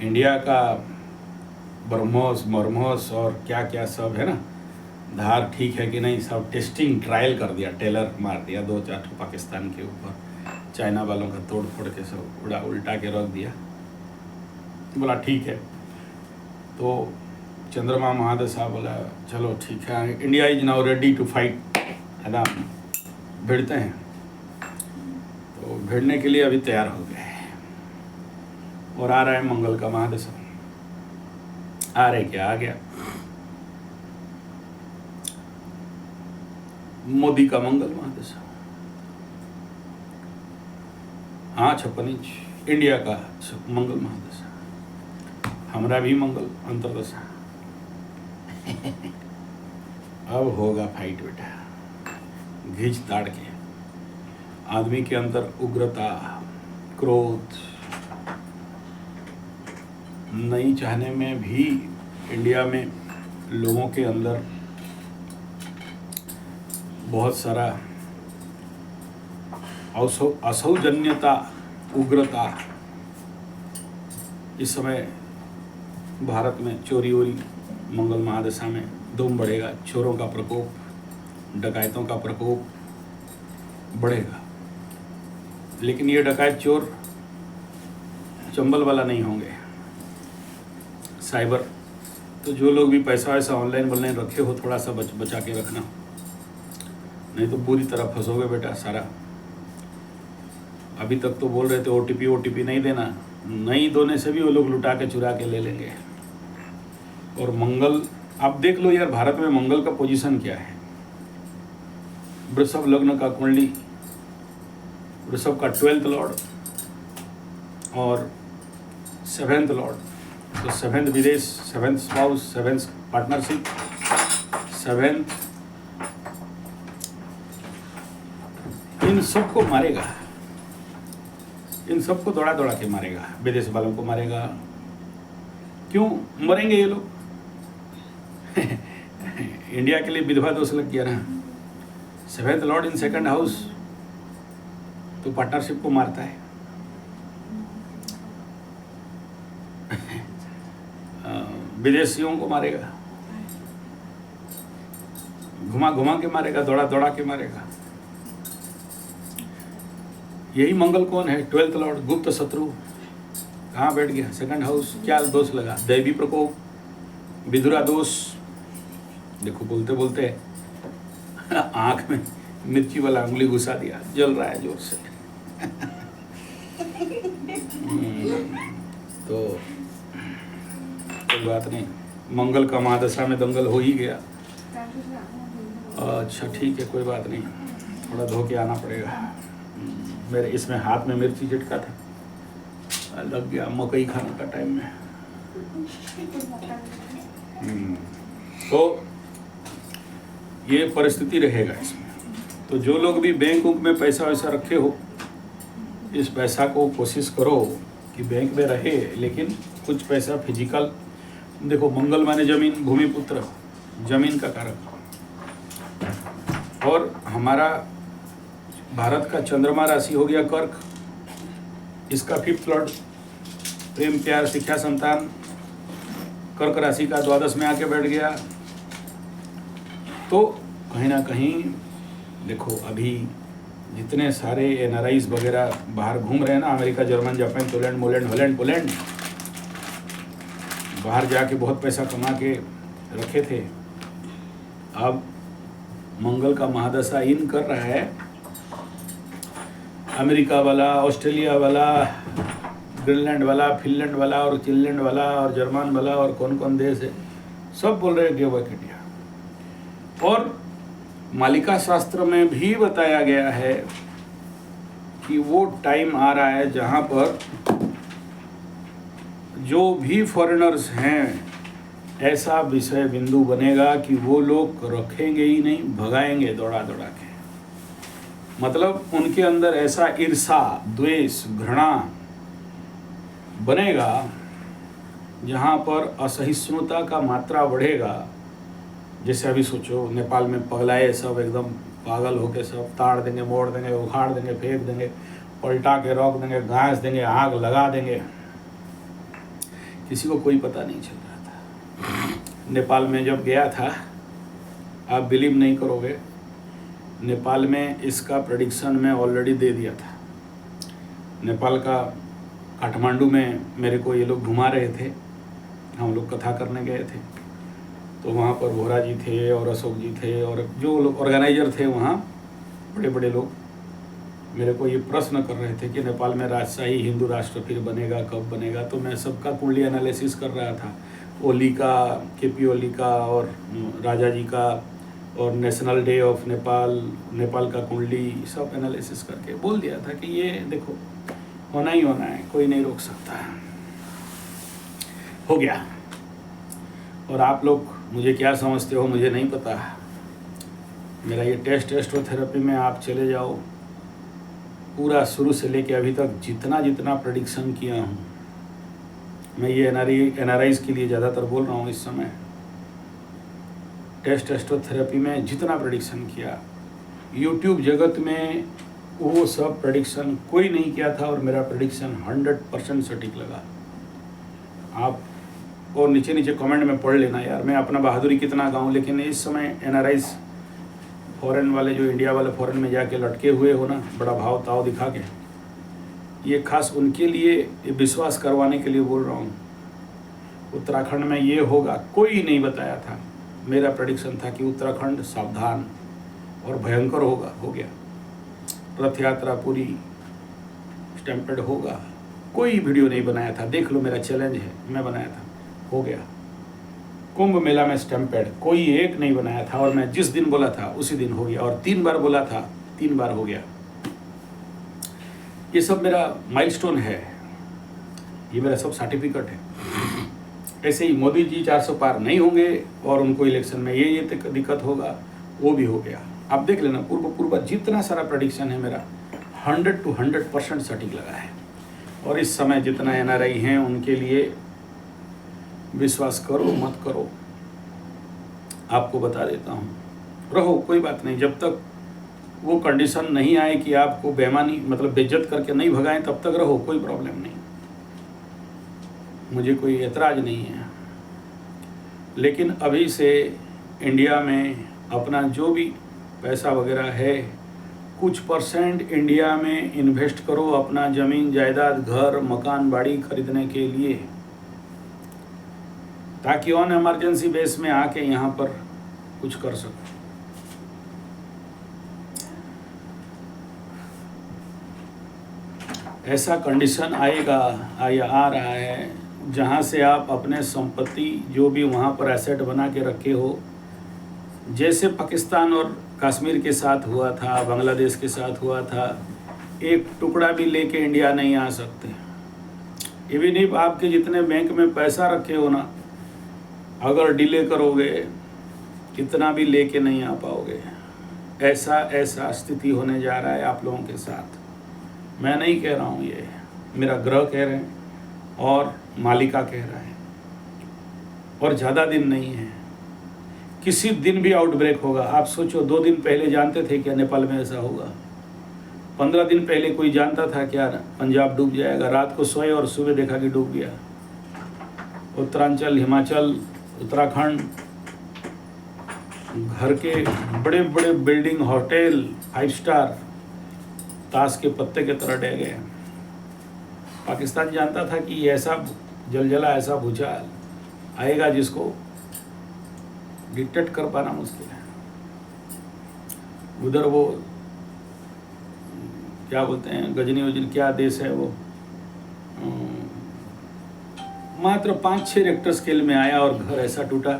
India का ब्रह्मोस मरमोस और क्या क्या सब है ना, धार ठीक है कि नहीं, सब टेस्टिंग ट्रायल कर दिया, टेलर मार दिया 2-4 पाकिस्तान के ऊपर, चाइना वालों का तोड़ फोड़ के सब उल्टा के रख दिया। बोला ठीक है। तो चंद्रमा महादेव साहब बोला चलो ठीक है, India is now ready to fight, है ना, भिड़ते हैं। तो भिड़ने के लिए अभी तैयार हो गए और आ रहा है मंगल का महादेव साहब। आ रहे क्या, आ गया मोदी का मंगल महादेव साहब। हाँ 56 इंच इंडिया का मंगल महादेव साहब, हमारा भी मंगल अंतरदशा। अब होगा फाइट बेटा, घिंच ताड़ के। आदमी के अंदर उग्रता, क्रोध नहीं चाहने में भी इंडिया में लोगों के अंदर बहुत सारा असौजन्यता, उग्रता। इस समय भारत में चोरी वोरी मंगल महादशा में धूम बढ़ेगा, चोरों का प्रकोप, डकैतों का प्रकोप बढ़ेगा। लेकिन ये डकैत चोर चंबल वाला नहीं होंगे, साइबर। तो जो लोग भी पैसा वैसा ऑनलाइन रखे हो, थोड़ा सा बचा के रखना, नहीं तो बुरी तरह फंसोगे बेटा सारा। अभी तक तो बोल रहे थे ओटीपी नहीं देना, नहीं देने से भी वो लोग लुटा के चुरा के ले लेंगे। और मंगल आप देख लो यार, भारत में मंगल का पोजीशन क्या है। वृषभ लग्न का कुंडली, वृषभ का 12th लॉर्ड और 7th लॉर्ड। तो 7th विदेश, 7th spouse, 7th partnership, 7th इन सबको मारेगा, इन सबको दौड़ा दौड़ा के मारेगा, विदेश वालों को मारेगा। क्यों मरेंगे ये लोग? इंडिया के लिए विधवा दोष लग गया ना। 7th लॉर्ड इन 2nd हाउस तो पार्टनरशिप को मारता है। विदेशियों को मारेगा, घुमा घुमा के मारेगा, दौड़ा दौड़ा के मारेगा। यही मंगल कौन है? 12th लॉर्ड, गुप्त शत्रु। कहाँ बैठ गया? 2nd house. क्या दोष लगा? दैवी प्रकोप, विधुरा दोष। देखो बोलते बोलते आंख में मिर्ची वाला उंगली घुसा दिया, जल रहा है जोर से। तो कोई बात नहीं, मंगल का महादशा में दंगल हो ही गया। अच्छा ठीक है, कोई बात नहीं, थोड़ा धो के आना पड़ेगा। मेरे इसमें हाथ में मिर्ची झटका था, लग गया मकई खाने का टाइम में। तो ये परिस्थिति रहेगा इसमें। तो जो लोग भी बैंक में पैसा वैसा रखे हो, इस पैसा को कोशिश करो कि बैंक में रहे, लेकिन कुछ पैसा फिजिकल। देखो मंगल माने जमीन, भूमिपुत्र, जमीन का कारक। और हमारा भारत का चंद्रमा राशि हो गया कर्क, इसका 5th लॉर्ड प्रेम प्यार शिक्षा संतान कर्क राशि का 12th में आके बैठ गया। तो कहीं ना कहीं देखो, अभी जितने सारे NRIs वगैरह बाहर घूम रहे हैं ना, America, German, Japan, Poland, Holland, Poland, बाहर जाके बहुत पैसा कमा के रखे थे। अब मंगल का महादशा इन कर रहा है, अमेरिका वाला, ऑस्ट्रेलिया वाला, ग्रीनलैंड वाला, फिनलैंड वाला और चिनलैंड वाला और जर्मन वाला और कौन कौन देश है, सब बोल रहे हैं गिव बैक इंडिया। और मालिका शास्त्र में भी बताया गया है कि वो टाइम आ रहा है जहाँ पर जो भी फॉरेनर्स हैं, ऐसा विषय बिंदु बनेगा कि वो लोग रखेंगे ही नहीं, भगाएंगे दौड़ा दौड़ा के। मतलब उनके अंदर ऐसा ईर्षा, द्वेष, घृणा बनेगा जहाँ पर असहिष्णुता का मात्रा बढ़ेगा। जैसे अभी सोचो, नेपाल में पगलाए सब, एकदम पागल होके सब ताड़ देंगे, मोड़ देंगे, उखाड़ देंगे, फेंक देंगे, पलटा के रख देंगे, घास देंगे, आग लगा देंगे। किसी को कोई पता नहीं चल रहा था। नेपाल में जब गया था, आप बिलीव नहीं करोगे, नेपाल में इसका प्रेडिक्शन मैं ऑलरेडी दे दिया था। नेपाल का काठमांडू में मेरे को ये लोग घुमा रहे थे, हम लोग कथा करने गए थे, तो वहाँ पर वोहरा जी थे और अशोक जी थे और जो लोग ऑर्गेनाइजर थे वहाँ बड़े बड़े लोग मेरे को ये प्रश्न कर रहे थे कि नेपाल में राजशाही हिंदू राष्ट्र फिर बनेगा, कब बनेगा। तो मैं सबका कुंडली एनालिसिस कर रहा था, ओली का, केपी ओली का और राजा जी का और national day of Nepal, Nepal का कुंडली, सब एनालिसिस करके बोल दिया था कि ये देखो होना ही होना है, कोई नहीं रोक सकता। हो गया। और आप लोग मुझे क्या समझते हो मुझे नहीं पता। मेरा ये टेस्ट एस्ट्रोथेरेपी में आप चले जाओ, पूरा शुरू से लेके अभी तक जितना प्रेडिक्शन किया हूँ, मैं ये एनआरआईज के लिए ज़्यादातर बोल रहा हूँ इस समय। टेस्ट एस्ट्रोथेरेपी में जितना प्रेडिक्शन किया, यूट्यूब जगत में वो सब प्रेडिक्शन कोई नहीं किया था और मेरा प्रेडिक्शन 100% सटीक लगा। आप और नीचे कमेंट में पढ़ लेना यार, मैं अपना बहादुरी कितना गाऊँ। लेकिन इस समय एनआरआईज फॉरेन वाले, जो इंडिया वाले फॉरेन में जाके लटके हुए हो ना, बड़ा भाव ताव दिखा के, ये खास उनके लिए विश्वास करवाने के लिए बोल रहा हूँ। उत्तराखंड में ये होगा कोई नहीं बताया था। मेरा प्रेडिक्शन था कि उत्तराखंड सावधान और भयंकर होगा, हो गया। रथ यात्रा पूरी स्टैम्पेड होगा, कोई वीडियो नहीं बनाया था, देख लो मेरा चैलेंज है, मैं बनाया था, हो गया। कुंभ मेला में स्टैम्पेड कोई एक नहीं बनाया था और मैं जिस दिन बोला था उसी दिन हो गया। और 3 बार बोला था, 3 बार हो गया। ये सब मेरा माइलस्टोन है, ये मेरा सब सर्टिफिकेट है। ऐसे ही मोदी जी 400 पार नहीं होंगे और उनको इलेक्शन में ये दिक्कत होगा, वो भी हो गया। आप देख लेना, पूर्व जितना सारा प्रेडिक्शन है मेरा 100 to 100% सटीक लगा है। और इस समय जितना एनआरआई हैं उनके लिए विश्वास करो मत करो, आपको बता देता हूँ, रहो कोई बात नहीं। जब तक वो कंडीशन नहीं आए कि आपको बेईमानी मतलब बेइज्जत करके नहीं भगाएं, तब तक रहो, कोई प्रॉब्लम नहीं, मुझे कोई एतराज़ नहीं है। लेकिन अभी से इंडिया में अपना जो भी पैसा वगैरह है, कुछ % इंडिया में इन्वेस्ट करो अपना ज़मीन जायदाद, घर, मकान, बाड़ी खरीदने के लिए, ताकि ऑन इमरजेंसी बेस में आके यहाँ पर कुछ कर सको। ऐसा कंडीशन आएगा या आ रहा है जहाँ से आप अपने संपत्ति जो भी वहाँ पर एसेट बना के रखे हो, जैसे पाकिस्तान और कश्मीर के साथ हुआ था, बांग्लादेश के साथ हुआ था, एक टुकड़ा भी लेके इंडिया नहीं आ सकते। इवन इफ आपके जितने बैंक में पैसा रखे हो ना, अगर डिले करोगे कितना भी लेके नहीं आ पाओगे। ऐसा स्थिति होने जा रहा है आप लोगों के साथ। मैं नहीं कह रहा हूँ, ये मेरा ग्रह कह रहे हैं और मालिका कह रहा है। और ज़्यादा दिन नहीं है, किसी दिन भी आउटब्रेक होगा। आप सोचो, 2 दिन पहले जानते थे क्या नेपाल में ऐसा होगा? 15 दिन पहले कोई जानता था क्या पंजाब डूब जाएगा? रात को सोए और सुबह देखा कि डूब गया। उत्तरांचल, हिमाचल, उत्तराखंड, घर के बड़े बड़े बिल्डिंग, होटल, 5 स्टार ताश के पत्ते के तरह डह गए। पाकिस्तान जानता था कि ऐसा जलजला, ऐसा भूचाल आएगा जिसको डिटेक्ट कर पाना मुश्किल है। उधर वो क्या बोलते हैं, गजनी वजनी क्या देश है वो, मात्र 5-6 रेक्टर स्केल में आया और घर ऐसा टूटा।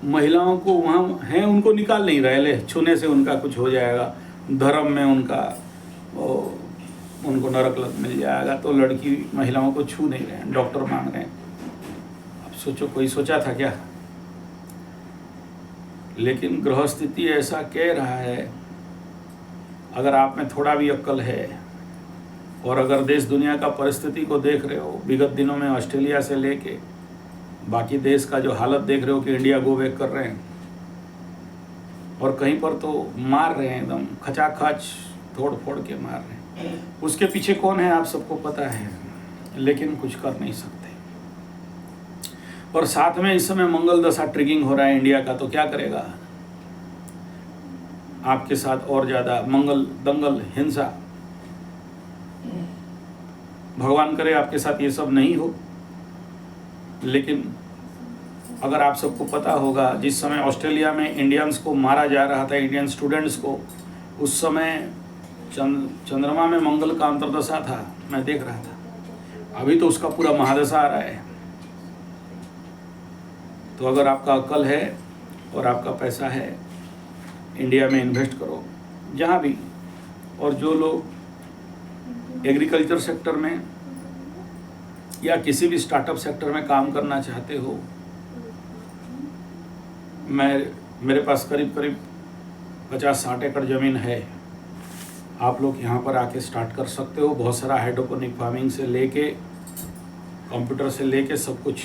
महिलाओं को वहाँ हैं, उनको निकाल नहीं रहे, ले छूने से उनका कुछ हो जाएगा, धर्म में उनका उनको नरक मिल जाएगा, तो लड़की महिलाओं को छू नहीं रहे, डॉक्टर मांग रहे हैं। अब सोचो, कोई सोचा था क्या? लेकिन ग्रह स्थिति ऐसा कह रहा है, अगर आप में थोड़ा भी अक्ल है और अगर देश दुनिया का परिस्थिति को देख रहे हो, विगत दिनों में ऑस्ट्रेलिया से लेके बाकी देश का जो हालत देख रहे हो कि इंडिया गो बैक कर रहे हैं, और कहीं पर तो मार रहे हैं, एकदम खचाखच तोड़ फोड़ के मार रहे हैं। उसके पीछे कौन है आप सबको पता है, लेकिन कुछ कर नहीं सकते। और साथ में इस समय मंगल दशा ट्रिगिंग हो रहा है इंडिया का, तो क्या करेगा आपके साथ और ज़्यादा मंगल दंगल हिंसा। भगवान करे आपके साथ ये सब नहीं हो, लेकिन अगर आप सबको पता होगा जिस समय ऑस्ट्रेलिया में इंडियंस को मारा जा रहा था, इंडियन स्टूडेंट्स को, उस समय चंद्रमा में मंगल का अंतर्दशा था, मैं देख रहा था। अभी तो उसका पूरा महादशा आ रहा है। तो अगर आपका अक्ल है और आपका पैसा है, इंडिया में इन्वेस्ट करो जहाँ भी। और जो लोग एग्रीकल्चर सेक्टर में या किसी भी स्टार्टअप सेक्टर में काम करना चाहते हो, मेरे पास करीब 50-60 एकड़ ज़मीन है, आप लोग यहाँ पर आके स्टार्ट कर सकते हो। बहुत सारा हाइड्रोपोनिक फार्मिंग से लेके कंप्यूटर से लेके सब कुछ,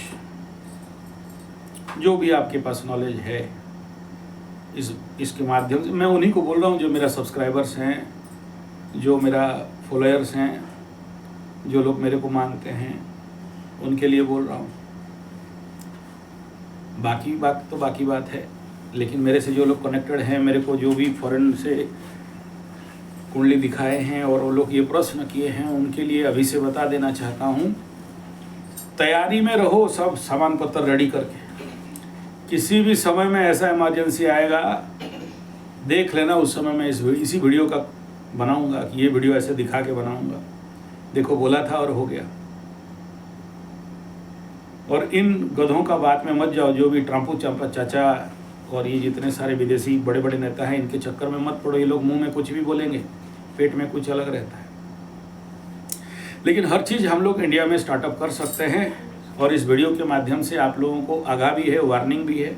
जो भी आपके पास नॉलेज है, इसके माध्यम से मैं उन्हीं को बोल रहा हूँ जो मेरा सब्सक्राइबर्स हैं, जो मेरा फॉलोअर्स हैं, जो लोग मेरे को मानते हैं, उनके लिए बोल रहा हूँ। बाकी बात है, लेकिन मेरे से जो लोग कनेक्टेड हैं, मेरे को जो भी फॉरेन से कुंडली दिखाए हैं और वो लोग ये प्रश्न किए हैं, उनके लिए अभी से बता देना चाहता हूँ, तैयारी में रहो, सब सामान पत्र रेडी करके। किसी भी समय में ऐसा इमरजेंसी आएगा, देख लेना, उस समय मैं इसी वीडियो का बनाऊंगा कि ये वीडियो ऐसे दिखा के बनाऊंगा, देखो बोला था और हो गया। और इन गधों का बात में मत जाओ, जो भी ट्रम्पू चंपा चाचा और ये जितने सारे विदेशी बड़े बड़े नेता हैं, इनके चक्कर में मत पड़ो। ये लोग मुंह में कुछ भी बोलेंगे, पेट में कुछ अलग रहता है। लेकिन हर चीज़ हम लोग इंडिया में स्टार्टअप कर सकते हैं, और इस वीडियो के माध्यम से आप लोगों को आगाह भी है, वार्निंग भी है,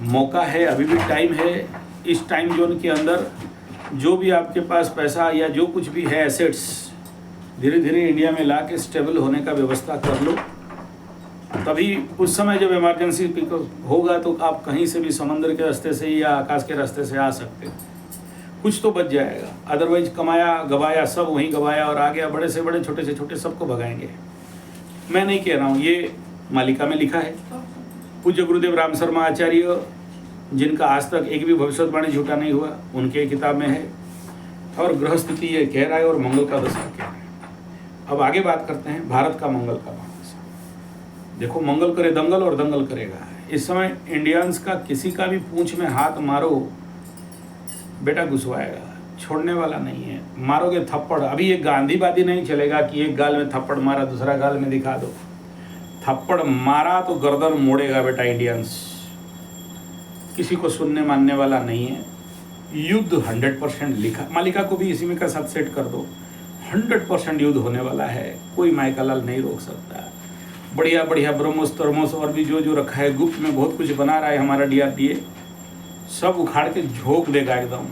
मौका है, अभी भी टाइम है। इस टाइम जोन के अंदर जो भी आपके पास पैसा या जो कुछ भी है एसेट्स, धीरे धीरे इंडिया में ला के स्टेबल होने का व्यवस्था कर लो। तभी उस समय जब इमरजेंसी होगा तो आप कहीं से भी समंदर के रास्ते से या आकाश के रास्ते से आ सकते हैं, कुछ तो बच जाएगा। अदरवाइज कमाया गवाया सब वहीं गवाया और आ गया, बड़े से बड़े छोटे से छोटे सबको भगाएंगे। मैं नहीं कह रहा हूँ, ये मालिका में लिखा है। पूज्य गुरुदेव राम शर्मा आचार्य, जिनका आज तक एक भी भविष्यवाणी झूठा नहीं हुआ, उनके किताब में है। और ग्रह स्थिति ये कह रहा है और मंगल का दशा कह रहा है। अब आगे बात करते हैं भारत का मंगल का महादशा। देखो, मंगल करे दंगल और दंगल करेगा। इस समय इंडियंस का किसी का भी पूंछ में हाथ मारो, बेटा घुसवाएगा, छोड़ने वाला नहीं है। मारोगे थप्पड़, अभी ये गांधीवादी नहीं चलेगा कि एक गाल में थप्पड़ मारा दूसरा गाल में दिखा दो। थप्पड़ मारा तो गर्दन मोड़ेगा बेटा इंडियंस, किसी को सुनने मानने वाला नहीं है। युद्ध 100% लिखा, मालिका को भी इसी में का साथ सेट कर दो, 100% युद्ध होने वाला है, कोई माइका लाल नहीं रोक सकता। बढ़िया बढ़िया ब्रह्मोस तरमोस और भी जो रखा है, गुप्त में बहुत कुछ बना रहा है हमारा DRDA, सब उखाड़ के झोंक देगा एकदम।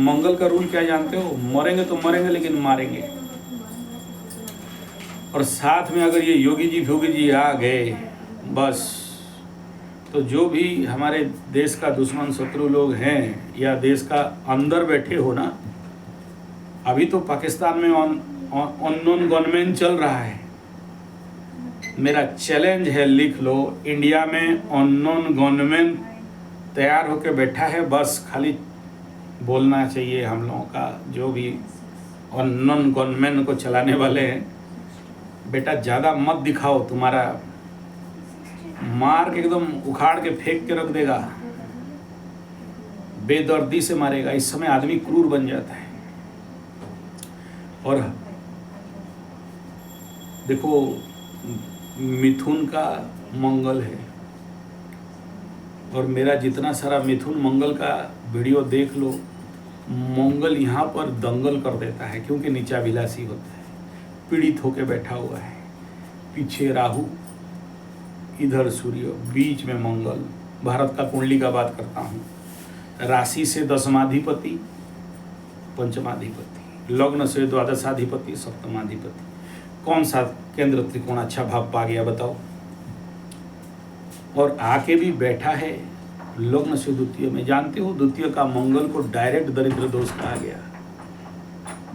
मंगल का रूल क्या जानते हो? मरेंगे तो मरेंगे, लेकिन मारेंगे। और साथ में अगर ये योगी जी आ गए बस, तो जो भी हमारे देश का दुश्मन शत्रु लोग हैं या देश का अंदर बैठे हो ना, अभी तो पाकिस्तान में अननोन गनमैन चल रहा है। मेरा चैलेंज है, लिख लो, इंडिया में अननोन गनमैन तैयार होकर बैठा है, बस खाली बोलना चाहिए हम लोगों का। जो भी अननोन गनमैन को चलाने वाले हैं, बेटा ज़्यादा मत दिखाओ, तुम्हारा मार के एकदम उखाड़ के फेंक के रख देगा, बेदर्दी से मारेगा। इस समय आदमी क्रूर बन जाता है। और देखो, मिथुन का मंगल है, और मेरा जितना सारा मिथुन मंगल का वीडियो देख लो, मंगल यहाँ पर दंगल कर देता है, क्योंकि नीचाभिलाषी होता है, पीड़ित होकर बैठा हुआ है। पीछे राहु, इधर सूर्य, बीच में मंगल। भारत का कुंडली का बात करता हूँ, राशि से दशमाधिपति, पंचमाधिपति, लग्न से द्वादशाधिपति, सप्तमाधिपति। कौन सा केंद्र त्रिकोण अच्छा भाव पा गया बताओ? और आके भी बैठा है लग्न से द्वितीय में। जानते हो, द्वितीय का मंगल को डायरेक्ट दरिद्र दोष कहा गया।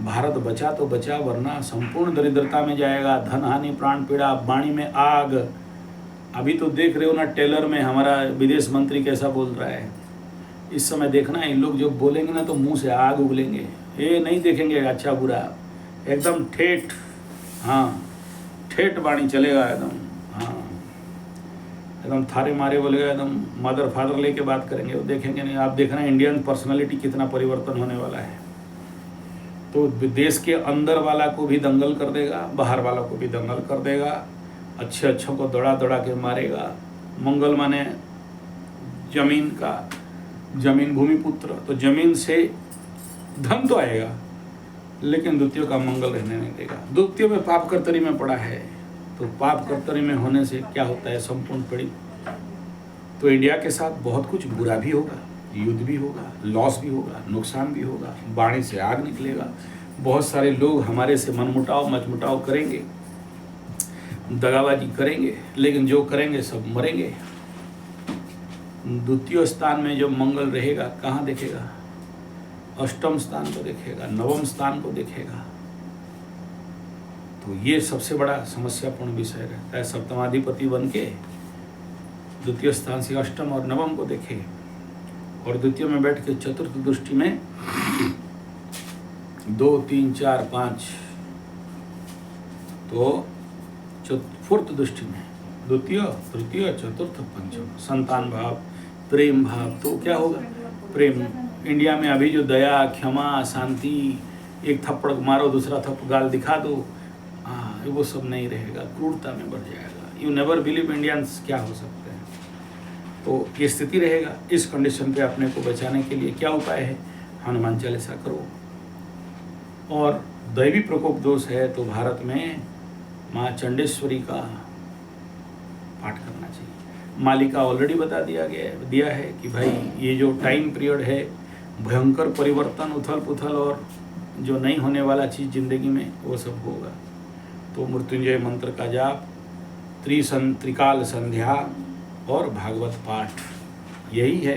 भारत बचा तो बचा, वरना संपूर्ण दरिद्रता में जाएगा। धन हानि, प्राण पीड़ा, वाणी में आग, अभी तो देख रहे हो ना टेलर में हमारा विदेश मंत्री कैसा बोल रहा है। इस समय देखना इन लोग जो बोलेंगे ना तो मुंह से आग उगलेंगे, ये नहीं देखेंगे अच्छा बुरा, एकदम ठेठ, हाँ ठेठ वाणी चलेगा एकदम, हाँ एकदम थारे मारे बोलेगा, एकदम मदर फादर लेके बात करेंगे, वो देखेंगे नहीं। आप देखना इंडियन पर्सनालिटी कितना परिवर्तन होने वाला है। तो देश के अंदर वाला को भी दंगल कर देगा, बाहर वाला को भी दंगल कर देगा, अच्छे अच्छों को दौड़ा दौड़ा के मारेगा। मंगल माने जमीन का, जमीन भूमि पुत्र, तो जमीन से धन तो आएगा लेकिन द्वितीय का मंगल रहने नहीं देगा। द्वितीय में पाप कर्तरी में पड़ा है, तो पाप कर्तरी में होने से क्या होता है, संपूर्ण पीड़ित। तो इंडिया के साथ बहुत कुछ बुरा भी होगा, युद्ध भी होगा, लॉस भी होगा, नुकसान भी होगा, वाणी से आग निकलेगा। बहुत सारे लोग हमारे से मनमुटाव मचमुटाव करेंगे, दगाबाजी करेंगे, लेकिन जो करेंगे सब मरेंगे। द्वितीय स्थान में जब मंगल रहेगा कहाँ देखेगा, अष्टम स्थान को देखेगा, नवम स्थान को देखेगा। तो ये सबसे बड़ा समस्यापूर्ण विषय रहता है। सप्तमाधिपति बन के द्वितीय स्थान से अष्टम और नवम को देखे, और द्वितीय में बैठ के चतुर्थ दृष्टि में 2, 3, 4, 5, तो फोर्थ दृष्टि में द्वितीय, तृतीय, चतुर्थ, पंचम, संतान भाव, प्रेम भाव। तो क्या होगा, प्रेम। इंडिया में अभी जो दया, क्षमा, शांति, एक थप्पड़ मारो दूसरा थप्पड़ गाल दिखा दो, हाँ वो सब नहीं रहेगा, क्रूरता में बढ़ जाएगा। यू नेवर बिलीव इंडियंस क्या हो सकते हैं। तो ये स्थिति रहेगा। इस कंडीशन पे अपने को बचाने के लिए क्या उपाय है, हनुमान चालीसा करो। और दैवी प्रकोप दोष है तो भारत में माँ चंडेश्वरी का पाठ करना चाहिए। मालिका ऑलरेडी बता दिया है कि भाई ये जो टाइम पीरियड है, भयंकर परिवर्तन, उथल पुथल और जो नहीं होने वाला चीज़ ज़िंदगी में वो सब होगा। तो मृत्युंजय मंत्र का जाप, त्रिकाल संध्या और भागवत पाठ, यही है